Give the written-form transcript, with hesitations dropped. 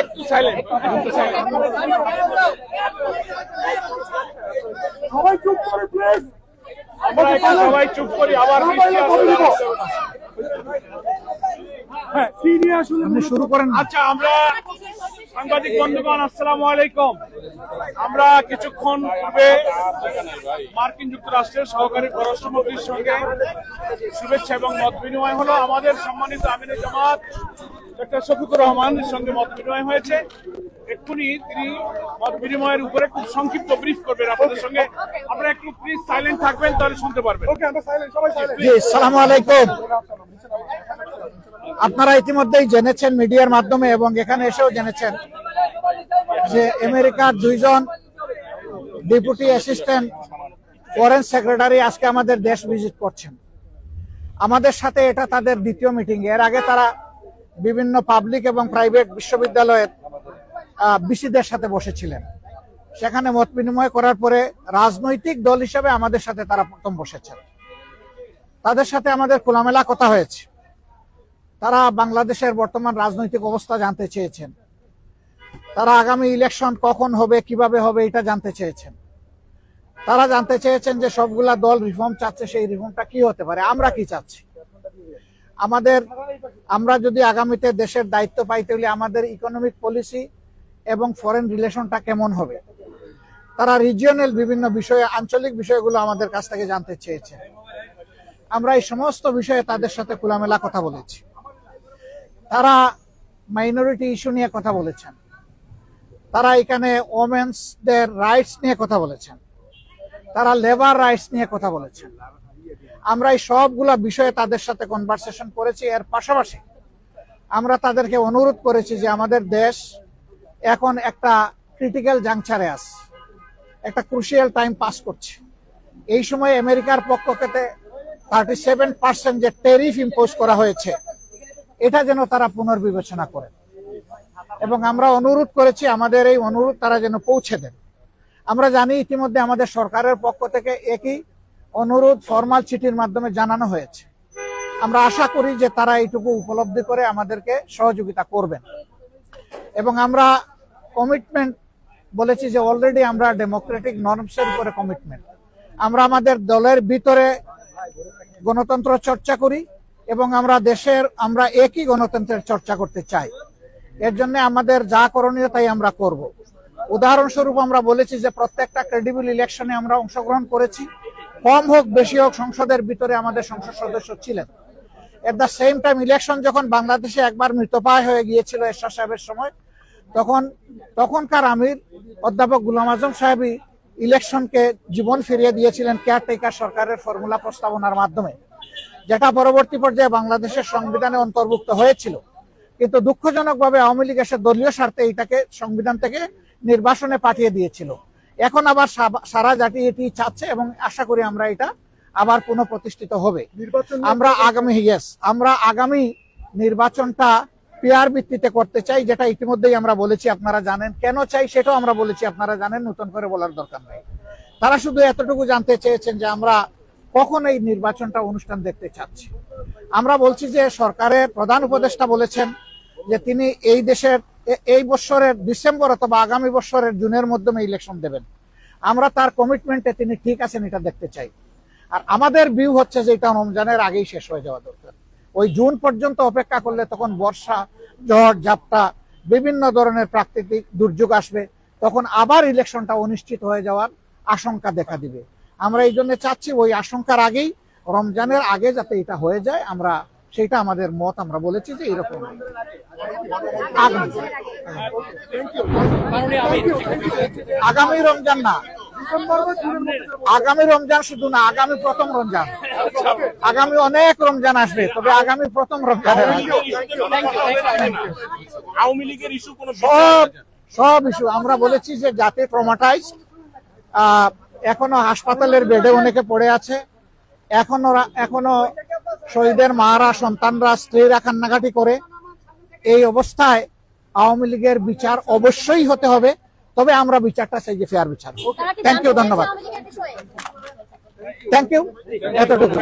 একটু সাইলেন্ট, সবাই চুপ করে প্লিজ। সবাই চুপ করি। আবার হ্যাঁ, কি নিয়ে আসলে আপনি শুরু করেন। আচ্ছা, আমরা সাংবাদিক বন্ধুগণ আসসালামু আলাইকুম। আমরা কিছুক্ষণ পূর্বে মার্কিন যুক্তরাষ্ট্রের সহকারী পররাষ্ট্রমন্ত্রীর সঙ্গে শুভেচ্ছা এবং মত বিনিময় হলো। আমাদের সম্মানিত আমিরে জামাত ডক্টর শফিকুর রহমানের সঙ্গে মত বিনিময় হয়েছে। এক্ষুনি তিনি মত বিনিময়ের উপরে খুব সংক্ষিপ্ত ব্রিফ করবেন আপনাদের সঙ্গে। আপনারা একটু প্লিজ সাইলেন্ট থাকবেন, তাহলে শুনতে পারবেন। ওকে, আমরা সাইলেন্ট, সবাই সাইলেন্ট। জি, আসসালামু আলাইকুম। আপনারা ইতিমধ্যেই জেনেছেন মিডিয়ার মাধ্যমে এবং এখানে এসেও জেনেছেন যে আমেরিকার দুইজন ডেপুটি অ্যাসিস্ট্যান্ট ফরেন সেক্রেটারি আজকে আমাদের দেশ ভিজিট করছেন। আমাদের সাথে এটা তাদের দ্বিতীয় মিটিং। এর আগে তারা বিভিন্ন পাবলিক এবং প্রাইভেট বিশ্ববিদ্যালয়ের বিসিদের সাথে বসেছিলেন। সেখানে মত বিনিময় করার পরে রাজনৈতিক দল হিসেবে আমাদের সাথে তারা প্রথম বসেছেন। তাদের সাথে আমাদের খোলামেলা কথা হয়েছে। তারা বাংলাদেশের বর্তমান রাজনৈতিক অবস্থা জানতে চেয়েছেন। তারা আগামী ইলেকশন কখন হবে, কিভাবে হবে, এটা জানতে চেয়েছেন। তারা জানতে চেয়েছেন যে সবগুলা দল রিফর্ম চাচ্ছে, সেই রিফর্মটা কি হতে পারে, আমরা কি চাচ্ছি, আমরা যদি আগামীতে দেশের দায়িত্ব পাইতে হলে আমাদের ইকোনমিক পলিসি এবং ফরেন রিলেশনটা কেমন হবে। তারা রিজিয়নাল বিভিন্ন বিষয়ে, আঞ্চলিক বিষয়গুলো আমাদের কাছ থেকে জানতে চেয়েছেন। আমরা এই সমস্ত বিষয়ে তাদের সাথে খোলামেলা কথা বলেছি। তারা মাইনরিটি ইস্যু নিয়ে কথা বলেছেন। তারা এখানে ওমেন্সদের রাইটস নিয়ে কথা বলেছেন। তারা লেবার রাইটস নিয়ে কথা বলেছেন। আমরা এই সবগুলা বিষয়ে তাদের সাথে কনভারসেশন করেছি। এর পাশাপাশি আমরা তাদেরকে অনুরোধ করেছি যে আমাদের দেশ এখন একটা ক্রিটিক্যাল জাংচারে আছে, একটা ক্রুশিয়াল টাইম পাস করছে। এই সময় আমেরিকার পক্ষ থেকে 37% যে ট্যারিফ ইম্পোজ করা হয়েছে, এটা যেন তারা পুনর্বিবেচনা করেন এবং আমরা অনুরোধ করেছি আমাদের এই অনুরোধ তারা যেন পৌঁছে দেন। আমরা জানি ইতিমধ্যে আমাদের সরকারের পক্ষ থেকে একই অনুরোধ ফরমাল চিঠির মাধ্যমে জানানো হয়েছে। আমরা আশা করি যে তারা এইটুকু উপলব্ধি করে আমাদেরকে সহযোগিতা করবেন এবং আমরা কমিটমেন্ট বলেছি যে অলরেডি আমরা ডেমোক্রেটিক নর্মসের উপরে কমিটমেন্ট। আমরা আমাদের দলের ভিতরে গণতন্ত্র চর্চা করি এবং আমরা একই গণতন্ত্রের চর্চা করতে চাই। এর জন্য আমাদের যা করণীয় তাই আমরা করব। উদাহরণস্বরূপ আমরা বলেছি যে প্রত্যেকটা ক্রেডিবল ইলেকশনে আমরা অংশগ্রহণ করেছি, কম হোক বেশি হোক সংসদের ভিতরে আমাদের সংসদ সদস্য ছিলেন। At the same time election যখন বাংলাদেশে একবার মৃতপ্রায় হয়ে গিয়েছিল এরশাদ সাহেবের সময়, তখনকার আমির অধ্যাপক গোলাম আজম সাহেবই ইলেকশনকে জীবন ফিরিয়ে দিয়েছিলেন কেয়ারটেকার সরকারের ফর্মুলা প্রস্তাবনার মাধ্যমে, যেটা পরবর্তী পর্যায়ে বাংলাদেশের সংবিধানে অন্তর্ভুক্ত হয়েছিল। কিন্তু দুঃখজনকভাবে আওয়ামী লীগ এসে দলীয় স্বার্থে এটাকে সংবিধান থেকে নির্বাসনে পাঠিয়ে দিয়েছিল। এখন আবার সারা জাতি এটি চাচ্ছে এবং আশা করি আমরা এটা আবার পুনঃপ্রতিষ্ঠিত হবে। আমরা আগামী নির্বাচনটা পিয়ার ভিত্তিতে করতে চাই, যেটা ইতিমধ্যেই আমরা বলেছি, আপনারা জানেন। কেন চাই সেটাও আমরা বলেছি, আপনারা জানেন, নতুন করে বলার দরকার নেই। তারা শুধু এতটুকু জানতে চেয়েছেন যে আমরা কখন এই নির্বাচনটা অনুষ্ঠান দেখতে চাচ্ছি। আমরা বলছি যে সরকারের প্রধান উপদেষ্টা বলেছেন যে তিনি এই বছরের ডিসেম্বর অথবা আগামী বছরের জুনের মাধ্যমে ইলেকশন দেবেন। আমরা তার কমিটমেন্টে তিনি ঠিক আছেন এটা দেখতে চাই। আর আমাদের ভিউ হচ্ছে যে এটা রমজানের আগেই শেষ হয়ে যাওয়া দরকার। ওই জুন পর্যন্ত অপেক্ষা করলে তখন বর্ষা, ঝড়, ঝাপটা, বিভিন্ন ধরনের প্রাকৃতিক দুর্যোগ আসবে, তখন আবার ইলেকশনটা অনিশ্চিত হয়ে যাওয়ার আশঙ্কা দেখা দিবে। আমরা এই জন্য চাচ্ছি ওই আশঙ্কার আগেই, রমজানের আগে যাতে এটা হয়ে যায়, আমরা সেটা আমাদের মত। আমরা বলেছি যে এরকম আগামী রমজান না, আগামী রমজান শুধু না, আগামী প্রথম রমজান। আগামী অনেক রমজান আসবে, তবে আগামী প্রথম রমজান সব ইস্যু আমরা বলেছি যে যাতে ট্রমাটাইজ, এখনো হাসপাতালের বেডে অনেকে পড়ে আছে, এখনো শহীদের মারা, সন্তানরা, স্ত্রীরা কান্নাকাটি করে। এই অবস্থায় আওয়ামী লীগের বিচার অবশ্যই হতে হবে, তবে আমরা বিচারটা চাই যে ফেয়ার বিচার। থ্যাংক ইউ, ধন্যবাদ, থ্যাংক ইউ, এতটুকু।